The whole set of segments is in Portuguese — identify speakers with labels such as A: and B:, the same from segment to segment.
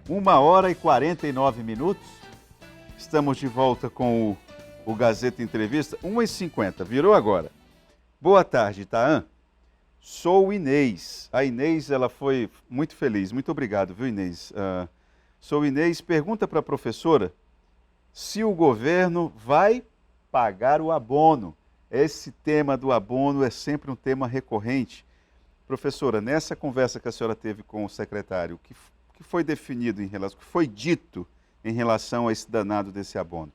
A: Uma hora e 49 minutos. Estamos de volta com o Gazeta Entrevista. 1h50, virou agora. Boa tarde, Itaã. Sou Inês. A Inês, ela foi muito feliz. Muito obrigado, viu, Inês? Sou Inês. Pergunta para a professora se o governo vai pagar o abono. Esse tema do abono é sempre um tema recorrente. Professora, nessa conversa que a senhora teve com o secretário, o que foi definido o que foi dito em relação a esse danado desse abono?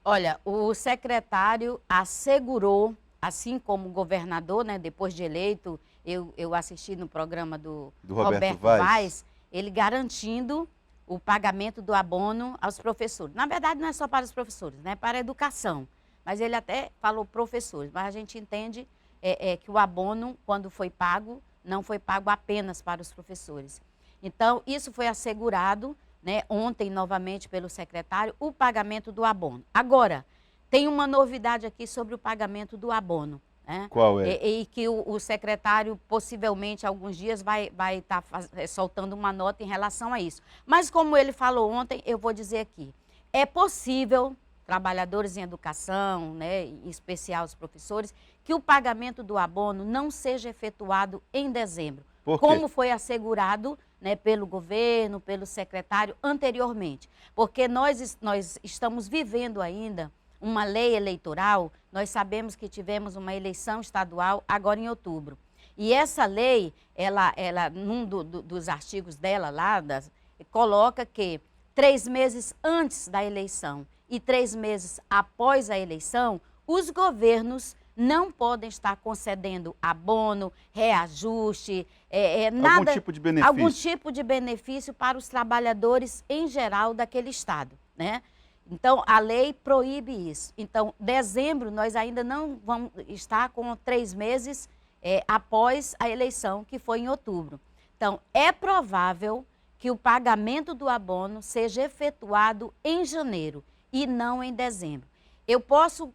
B: Olha, o secretário assegurou, assim como o governador, né, depois de eleito, eu assisti no programa do Roberto Vaz, ele garantindo o pagamento do abono aos professores. Na verdade, não é só para os professores, né, para a educação. Mas ele até falou professores, mas a gente entende que o abono, quando foi pago, não foi pago apenas para os professores. Então, isso foi assegurado, né, ontem, novamente, pelo secretário, o pagamento do abono. Agora, tem uma novidade aqui sobre o pagamento do abono. Né?
A: Qual é?
B: E que o secretário, possivelmente, alguns dias, vai estar soltando uma nota em relação a isso. Mas, como ele falou ontem, eu vou dizer aqui. É possível, trabalhadores em educação, né, em especial os professores, que o pagamento do abono não seja efetuado em dezembro.
A: Por quê?
B: Como foi assegurado, né, pelo governo, pelo secretário anteriormente. Porque nós estamos vivendo ainda uma lei eleitoral, nós sabemos que tivemos uma eleição estadual agora em outubro. E essa lei, num dos artigos dela lá, coloca que 3 meses antes da eleição e 3 meses após a eleição, os governos não podem estar concedendo abono, reajuste, nada,
A: algum tipo de benefício.
B: Algum tipo de benefício para os trabalhadores em geral daquele estado, né? Então, a lei proíbe isso. Então, dezembro, nós ainda não vamos estar com 3 meses após a eleição, que foi em outubro. Então, é provável que o pagamento do abono seja efetuado em janeiro e não em dezembro. Eu posso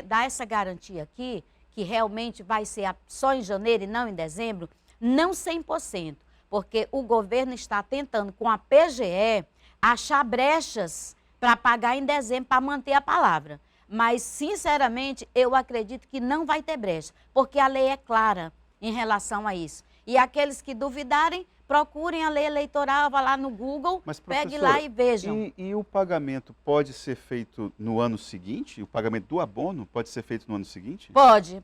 B: dar essa garantia aqui, que realmente vai ser só em janeiro e não em dezembro? Não 100%, porque o governo está tentando, com a PGE, achar brechas para pagar em dezembro, para manter a palavra. Mas, sinceramente, eu acredito que não vai ter brecha, porque a lei é clara em relação a isso. E aqueles que duvidarem, procurem a lei eleitoral, vá lá no Google, pegue lá e vejam.
A: E o pagamento pode ser feito no ano seguinte? O pagamento do abono pode ser feito no ano seguinte?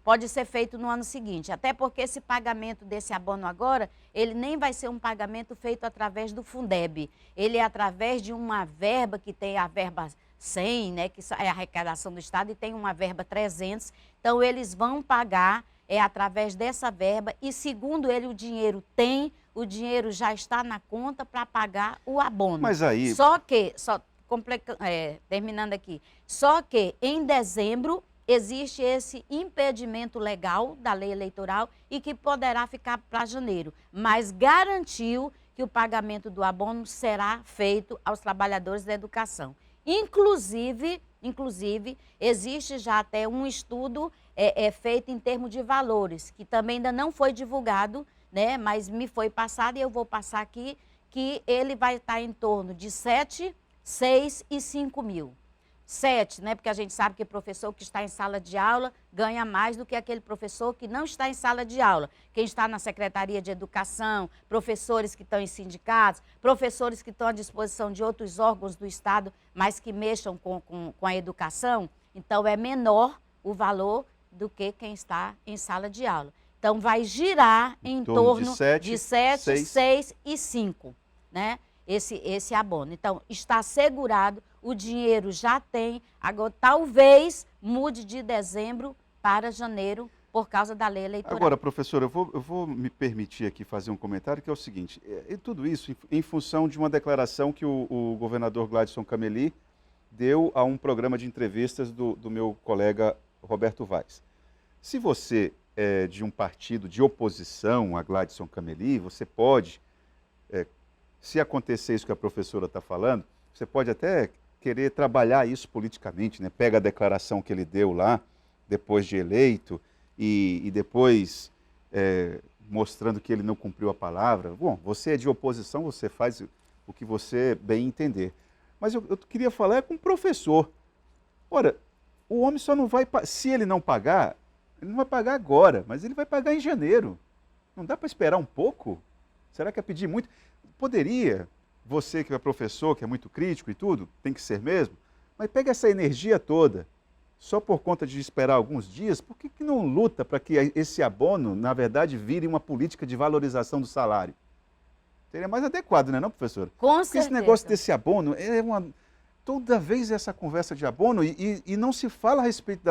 B: Pode ser feito no ano seguinte. Até porque esse pagamento desse abono agora, ele nem vai ser um pagamento feito através do Fundeb. Ele é através de uma verba que tem a verba 100, né, que é a arrecadação do Estado, e tem uma verba 300. Então, eles vão pagar através dessa verba e, segundo ele, o dinheiro já está na conta para pagar o abono.
A: Mas aí...
B: terminando aqui, só que em dezembro existe esse impedimento legal da lei eleitoral e que poderá ficar para janeiro, mas garantiu que o pagamento do abono será feito aos trabalhadores da educação. Inclusive, existe já até um estudo feito em termos de valores, que também ainda não foi divulgado, né, mas me foi passado e eu vou passar aqui, que ele vai estar em torno de 7, 6 e 5 mil. 7, né, porque a gente sabe que o professor que está em sala de aula ganha mais do que aquele professor que não está em sala de aula. Quem está na Secretaria de Educação, professores que estão em sindicatos, professores que estão à disposição de outros órgãos do Estado, mas que mexam com a educação, então é menor o valor do que quem está em sala de aula. Então, vai girar em torno de 7, 6 e 5, né? Esse abono. Então, está assegurado, o dinheiro já tem, agora talvez mude de dezembro para janeiro por causa da lei eleitoral.
A: Agora, professora, eu vou me permitir aqui fazer um comentário, que é o seguinte, tudo isso em função de uma declaração que o governador Gladson Cameli deu a um programa de entrevistas do meu colega Roberto Vaz. Se você é de um partido de oposição a Gladson Cameli, você pode, se acontecer isso que a professora está falando, você pode até querer trabalhar isso politicamente, né? Pega a declaração que ele deu lá, depois de eleito, e depois mostrando que ele não cumpriu a palavra. Bom, você é de oposição, você faz o que você bem entender. Mas eu queria falar com o professor. Ora, o homem só não vai... Se ele não pagar, ele não vai pagar agora, mas ele vai pagar em janeiro. Não dá para esperar um pouco? Será que é pedir muito? Poderia, você que é professor, que é muito crítico e tudo, tem que ser mesmo, mas pega essa energia toda, só por conta de esperar alguns dias, por que não luta para que esse abono, na verdade, vire uma política de valorização do salário? Seria mais adequado, não é não, professor?
B: Com
A: Porque
B: certeza.
A: esse negócio desse abono é uma... Toda vez essa conversa de abono e não se fala a respeito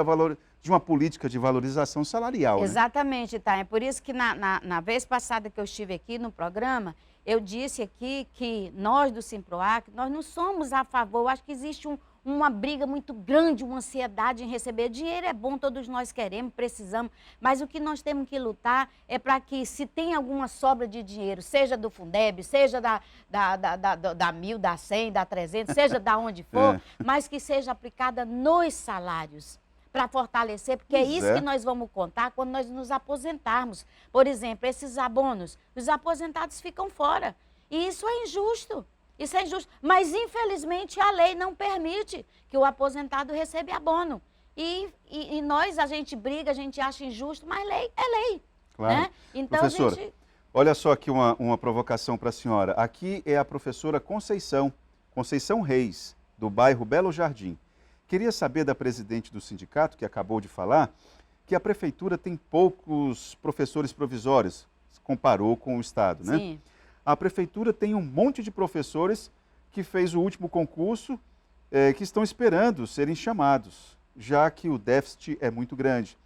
A: de uma política de valorização salarial.
B: Exatamente, tá? É por isso que na vez passada que eu estive aqui no programa, eu disse aqui que nós do Simproac, nós não somos a favor, eu acho que existe uma briga muito grande, uma ansiedade em receber. Dinheiro é bom, todos nós queremos, precisamos, mas o que nós temos que lutar é para que, se tem alguma sobra de dinheiro, seja do Fundeb, seja da 1.000, da 100, da 300, seja da onde for, mas que seja aplicada nos salários, para fortalecer, porque é isso que nós vamos contar quando nós nos aposentarmos. Por exemplo, esses abonos, os aposentados ficam fora, e isso é injusto. Isso é injusto, mas infelizmente a lei não permite que o aposentado receba abono. E a gente briga, a gente acha injusto, mas lei é lei.
A: Claro.
B: Né? Então,
A: professora, olha só aqui uma provocação para a senhora. Aqui é a professora Conceição Reis, do bairro Belo Jardim. Queria saber da presidente do sindicato, que acabou de falar, que a prefeitura tem poucos professores provisórios, comparou com o Estado, né?
B: Sim.
A: A prefeitura tem um monte de professores que fez o último concurso, que estão esperando serem chamados, já que o déficit é muito grande.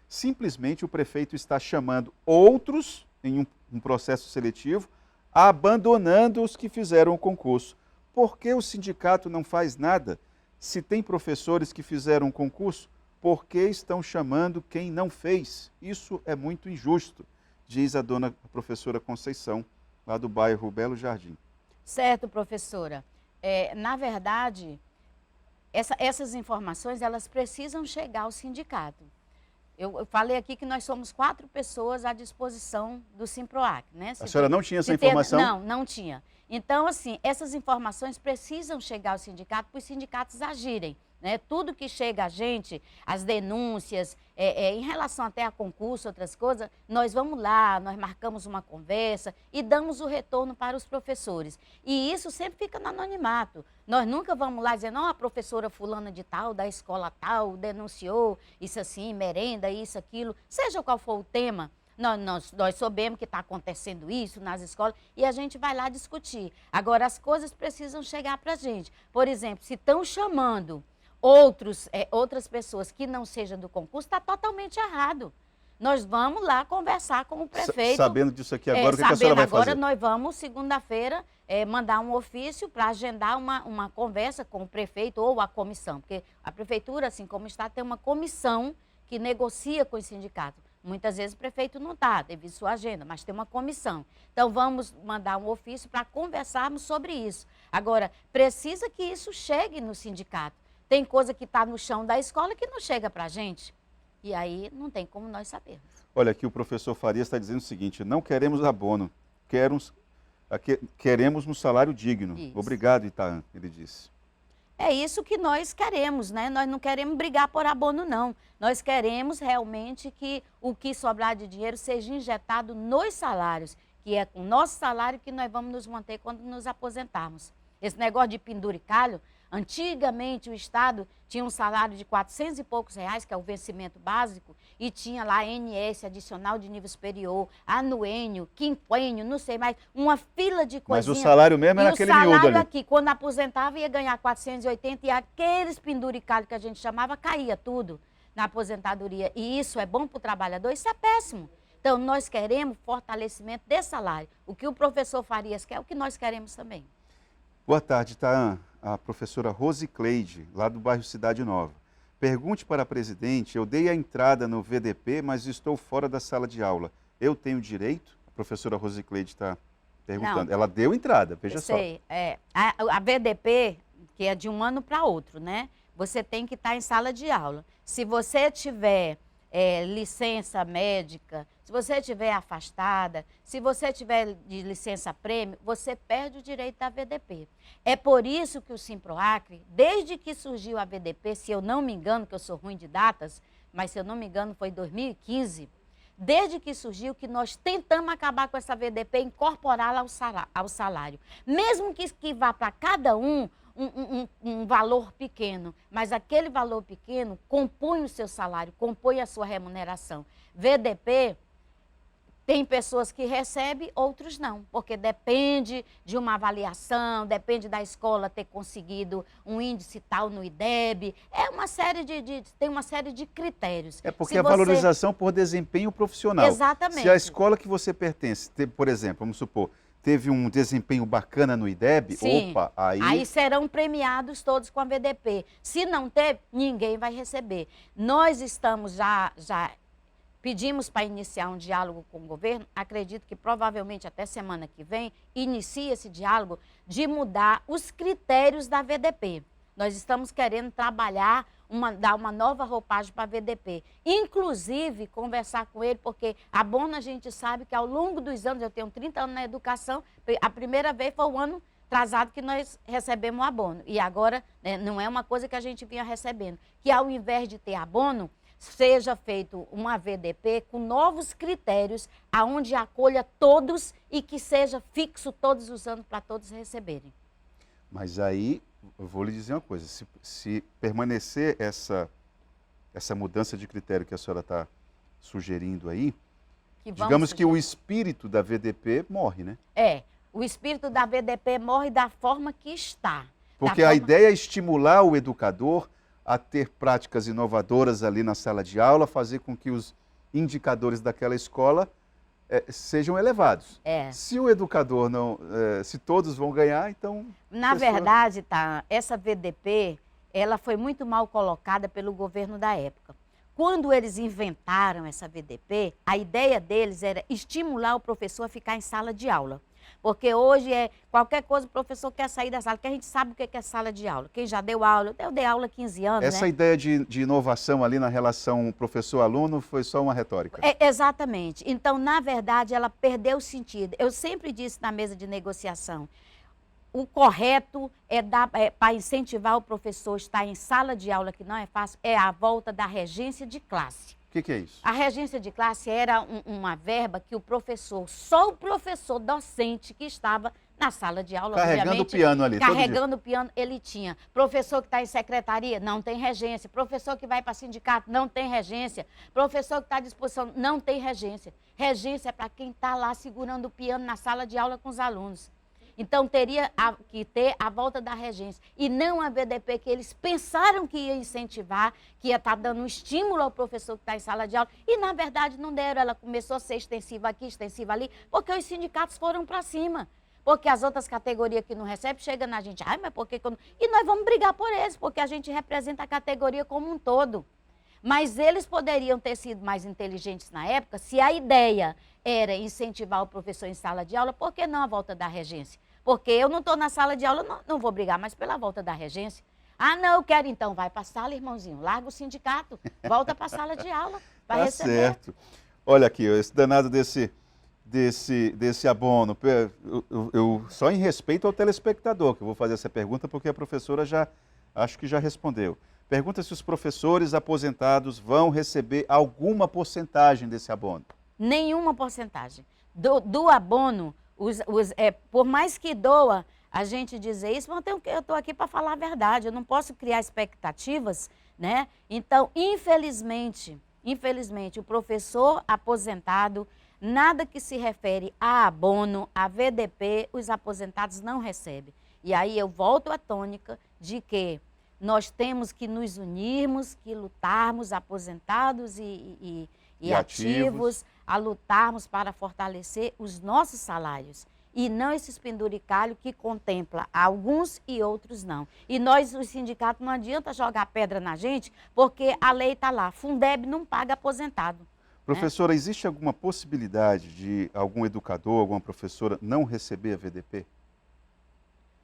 A: Simplesmente o prefeito está chamando outros em um processo seletivo, abandonando os que fizeram o concurso. Por que o sindicato não faz nada? Se tem professores que fizeram um concurso, por que estão chamando quem não fez? Isso é muito injusto, diz a professora Conceição, lá do bairro Belo Jardim.
B: Certo, professora. Na verdade, essas informações, elas precisam chegar ao sindicato. Eu falei aqui que nós somos 4 pessoas à disposição do Simproac, né?
A: A senhora não tinha essa informação?
B: Não tinha. Então, assim, essas informações precisam chegar ao sindicato para os sindicatos agirem. Né? Tudo que chega a gente, as denúncias, em relação até a concurso, outras coisas, nós vamos lá, nós marcamos uma conversa e damos o retorno para os professores. E isso sempre fica no anonimato. Nós nunca vamos lá dizendo, a professora fulana de tal, da escola tal, denunciou isso assim, merenda, isso, aquilo, seja qual for o tema. Nós sabemos que está acontecendo isso nas escolas e a gente vai lá discutir. Agora, as coisas precisam chegar para a gente. Por exemplo, se estão chamando outras pessoas que não sejam do concurso, está totalmente errado. Nós vamos lá conversar com o prefeito.
A: Sabendo disso aqui agora, o que a senhora vai fazer?
B: Agora nós vamos, segunda-feira, mandar um ofício para agendar uma conversa com o prefeito ou a comissão. Porque a prefeitura, assim como está, tem uma comissão que negocia com o sindicato. Muitas vezes o prefeito não está, devido à sua agenda, mas tem uma comissão. Então, vamos mandar um ofício para conversarmos sobre isso. Agora, precisa que isso chegue no sindicato. Tem coisa que está no chão da escola que não chega para a gente. E aí não tem como nós sabermos.
A: Olha, aqui o professor Farias está dizendo o seguinte, não queremos abono, queremos um salário digno.
B: Isso.
A: Obrigado, Itaã, ele disse.
B: É isso que nós queremos, né? Nós não queremos brigar por abono, não. Nós queremos realmente que o que sobrar de dinheiro seja injetado nos salários, que é com o nosso salário que nós vamos nos manter quando nos aposentarmos. Esse negócio de penduricalho, antigamente o Estado tinha um salário de 400 e poucos reais, que é o vencimento básico, e tinha lá ANS, adicional de nível superior, anuênio, quinquênio, não sei mais, uma fila de coisinhas.
A: Mas o salário mesmo era aquele miúdo ali.
B: E o salário aqui, quando aposentava, ia ganhar 480 e aqueles penduricalhos que a gente chamava, caía tudo na aposentadoria. E isso é bom para o trabalhador? Isso é péssimo. Então, nós queremos fortalecimento desse salário. O que o professor Farias quer é o que nós queremos também.
A: Boa tarde, Itaã. A professora Rosicleide, lá do bairro Cidade Nova. Pergunte para a presidente, eu dei a entrada no VDP, mas estou fora da sala de aula. Eu tenho direito? A professora Rosicleide está perguntando.
B: Não.
A: Ela deu entrada, veja só.
B: Sei. A VDP, que é de um ano para outro, né? Você tem que estar em sala de aula. Se você tiver licença médica, se você estiver afastada, se você tiver de licença prêmio, você perde o direito da VDP. É por isso que o Simproacre, desde que surgiu a VDP, se eu não me engano, que eu sou ruim de datas, mas se eu não me engano foi em 2015, desde que surgiu que nós tentamos acabar com essa VDP e incorporá-la ao salário. Mesmo que vá para cada um valor pequeno, mas aquele valor pequeno compõe o seu salário, compõe a sua remuneração. VDP, tem pessoas que recebem, outros não, porque depende de uma avaliação, depende da escola ter conseguido um índice tal no IDEB, tem uma série de critérios.
A: É porque a valorização por desempenho profissional.
B: Exatamente.
A: Se a escola que você pertence, por exemplo, vamos supor, teve um desempenho bacana no IDEB,
B: sim,
A: opa,
B: aí serão premiados todos com a VDP. Se não ter, ninguém vai receber. Nós estamos já pedimos para iniciar um diálogo com o governo, acredito que provavelmente até semana que vem, inicia esse diálogo de mudar os critérios da VDP. Nós estamos querendo trabalhar, dar uma nova roupagem para a VDP. Inclusive, conversar com ele, porque abono a gente sabe que ao longo dos anos, eu tenho 30 anos na educação, a primeira vez foi o ano atrasado que nós recebemos o abono. E agora, né, não é uma coisa que a gente vinha recebendo. Que ao invés de ter abono, seja feito uma VDP com novos critérios, aonde acolha todos e que seja fixo todos os anos para todos receberem.
A: Mas aí, eu vou lhe dizer uma coisa, se permanecer essa mudança de critério que a senhora está sugerindo aí, digamos que o espírito da VDP morre, né?
B: O espírito da VDP morre da forma que está.
A: Porque a ideia é estimular o educador a ter práticas inovadoras ali na sala de aula, fazer com que os indicadores daquela escola sejam elevados. Se o educador não, se todos vão ganhar, então...
B: Na verdade, essa VDP, ela foi muito mal colocada pelo governo da época. Quando eles inventaram essa VDP, a ideia deles era estimular o professor a ficar em sala de aula. Porque hoje qualquer coisa o professor quer sair da sala, porque a gente sabe o que é sala de aula. Quem já deu aula, eu dei aula há 15 anos,
A: Essa ideia de inovação ali na relação professor-aluno foi só uma retórica.
B: Exatamente. Então, na verdade, ela perdeu o sentido. Eu sempre disse na mesa de negociação, o correto para incentivar o professor a estar em sala de aula, que não é fácil, é a volta da regência de classe.
A: O que é isso?
B: A regência de classe era uma verba que só o professor docente que estava na sala de aula,
A: carregando o piano ali.
B: Carregando o piano, ele tinha. Professor que está em secretaria, não tem regência. Professor que vai para sindicato, não tem regência. Professor que está à disposição, não tem regência. Regência é para quem está lá segurando o piano na sala de aula com os alunos. Então, teria que ter a volta da regência. E não a VDP que eles pensaram que ia incentivar, que ia estar dando um estímulo ao professor que está em sala de aula. E, na verdade, não deram. Ela começou a ser extensiva aqui, extensiva ali, porque os sindicatos foram para cima. Porque as outras categorias que não recebem, chegam na gente. Mas por que eu não... E nós vamos brigar por eles, porque a gente representa a categoria como um todo. Mas eles poderiam ter sido mais inteligentes na época, se a ideia era incentivar o professor em sala de aula, por que não a volta da regência? Porque eu não estou na sala de aula, não vou brigar mais pela volta da regência. Ah, não, eu quero então, vai para a sala, irmãozinho, larga o sindicato, volta para a sala de aula, para receber.
A: Certo. Olha aqui, esse danado desse abono, eu só em respeito ao telespectador que eu vou fazer essa pergunta, porque a professora acho que já respondeu. Pergunta se os professores aposentados vão receber alguma porcentagem desse abono.
B: Nenhuma porcentagem. Do abono, por mais que doa a gente dizer isso, mas eu estou aqui para falar a verdade, eu não posso criar expectativas, né? Então, infelizmente, o professor aposentado, nada que se refere a abono, a VDP, os aposentados não recebem. E aí eu volto à tônica de que nós temos que nos unirmos, que lutarmos, aposentados e ativos, a lutarmos para fortalecer os nossos salários. E não esses penduricalhos que contempla alguns e outros não. E nós, os sindicatos, não adianta jogar pedra na gente, porque a lei está lá. Fundeb não paga aposentado.
A: Professora, existe alguma possibilidade de algum educador, alguma professora não receber a VDP?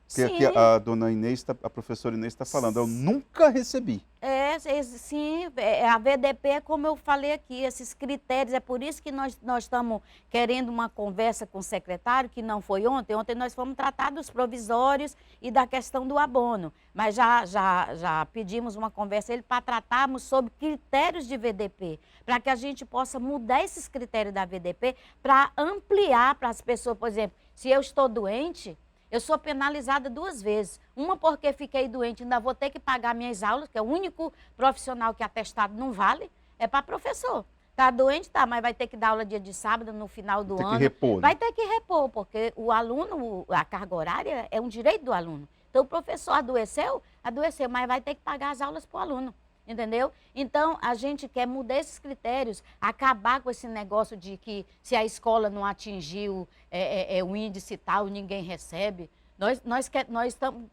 A: Porque aqui a dona Inês, a professora Inês está falando, eu nunca recebi.
B: Sim, a VDP é como eu falei aqui, esses critérios, é por isso que nós estamos querendo uma conversa com o secretário, que não foi ontem. Ontem nós fomos tratar dos provisórios e da questão do abono, mas já pedimos uma conversa ele para tratarmos sobre critérios de VDP, para que a gente possa mudar esses critérios da VDP para ampliar para as pessoas. Por exemplo, se eu estou doente, eu sou penalizada 2 vezes. Uma porque fiquei doente, ainda vou ter que pagar minhas aulas, que é o único profissional que atestado não vale, é para professor. Tá doente, tá, mas vai ter que dar aula dia de sábado no final do ano.
A: Vai ter que repor, né?
B: Vai ter que repor, porque o aluno, a carga horária é um direito do aluno. Então o professor adoeceu, mas vai ter que pagar as aulas para o aluno. Entendeu? Então, a gente quer mudar esses critérios, acabar com esse negócio de que se a escola não atingiu o índice tal, ninguém recebe.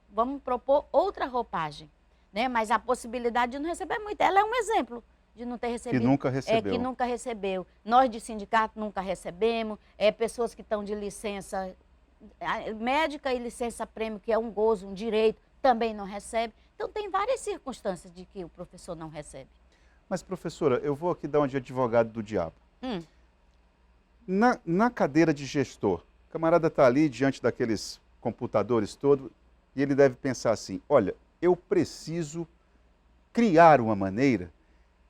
B: Vamos propor outra roupagem, né? Mas a possibilidade de não receber muito, ela é um exemplo de não ter recebido.
A: Que nunca recebeu.
B: Que nunca recebeu. Nós de sindicato nunca recebemos, pessoas que estão de licença médica e licença prêmio, que é um gozo, um direito, também não recebe. Então, tem várias circunstâncias de que o professor não recebe.
A: Mas, professora, eu vou aqui dar uma de advogado do diabo. Na cadeira de gestor, o camarada está ali diante daqueles computadores todos e ele deve pensar assim, olha, eu preciso criar uma maneira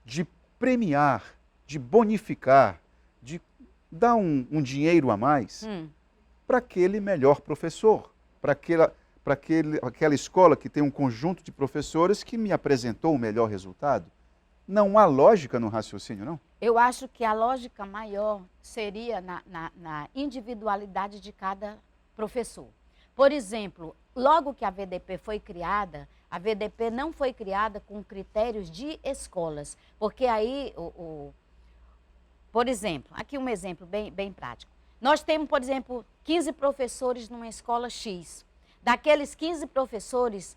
A: de premiar, de bonificar, de dar um dinheiro a mais para aquele melhor professor, para aquela escola que tem um conjunto de professores que me apresentou o melhor resultado. Não há lógica no raciocínio, não?
B: Eu acho que a lógica maior seria na individualidade de cada professor. Por exemplo, logo que a VDP foi criada, a VDP não foi criada com critérios de escolas, porque aí, por exemplo, aqui um exemplo bem prático. Nós temos, por exemplo, 15 professores numa escola X. Daqueles 15 professores,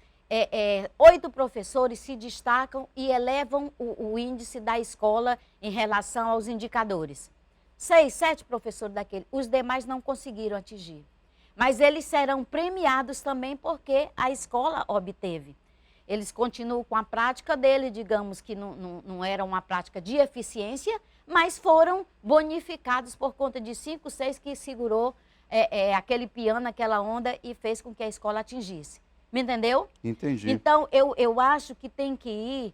B: 8 professores se destacam e elevam o índice da escola em relação aos indicadores. 6, 7 professores daquele, os demais não conseguiram atingir. Mas eles serão premiados também porque a escola obteve. Eles continuam com a prática dele, digamos que não era uma prática de eficiência, mas foram bonificados por conta de 5, 6 que segurou aquele piano, aquela onda e fez com que a escola atingisse. Me entendeu?
A: Entendi.
B: Então, eu acho que tem que ir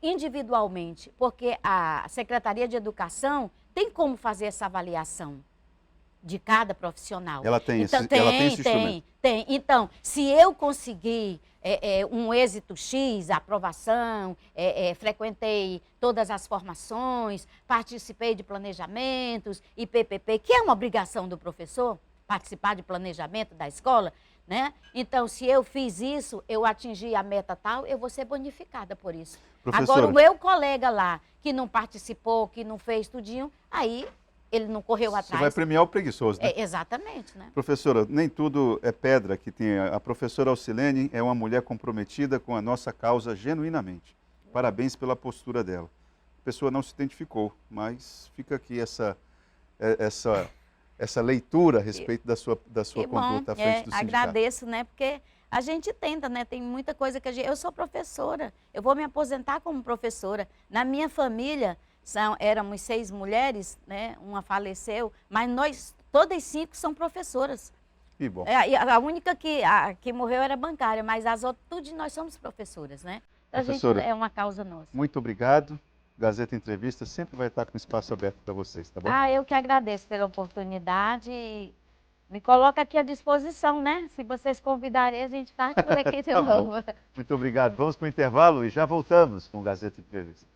B: individualmente, porque a Secretaria de Educação tem como fazer essa avaliação de cada profissional.
A: Ela tem,
B: então,
A: ela tem esse instrumento.
B: Tem. Então, se eu conseguir um êxito X, aprovação, frequentei todas as formações, participei de planejamentos e PPP, que é uma obrigação do professor, participar de planejamento da escola, né? Então, se eu fiz isso, eu atingi a meta tal, eu vou ser bonificada por isso.
A: Professora,
B: agora, o meu colega lá, que não participou, que não fez tudinho, aí ele não correu atrás.
A: Você vai premiar o preguiçoso, né?
B: Exatamente, né?
A: Professora, nem tudo é pedra que tem. A professora Alcilene é uma mulher comprometida com a nossa causa genuinamente. Parabéns pela postura dela. A pessoa não se identificou, mas fica aqui essa leitura a respeito da sua conduta à frente do sindicato.
B: Agradeço, né? Porque a gente tenta, né? Tem muita coisa que eu sou professora, eu vou me aposentar como professora. Na minha família, éramos 6 mulheres, né? Uma faleceu, mas nós, todas 5 são professoras.
A: Que bom.
B: A única que morreu era bancária, mas as outras, tudo nós somos professoras, né? Então,
A: professora,
B: a gente é uma causa nossa.
A: Muito obrigado. Gazeta Entrevista sempre vai estar com espaço aberto para vocês, tá bom?
B: Eu que agradeço pela oportunidade e me coloca aqui à disposição, né? Se vocês convidarem, a gente faz por aqui de novo.
A: Muito obrigado. Vamos para o intervalo e já voltamos com o Gazeta Entrevista.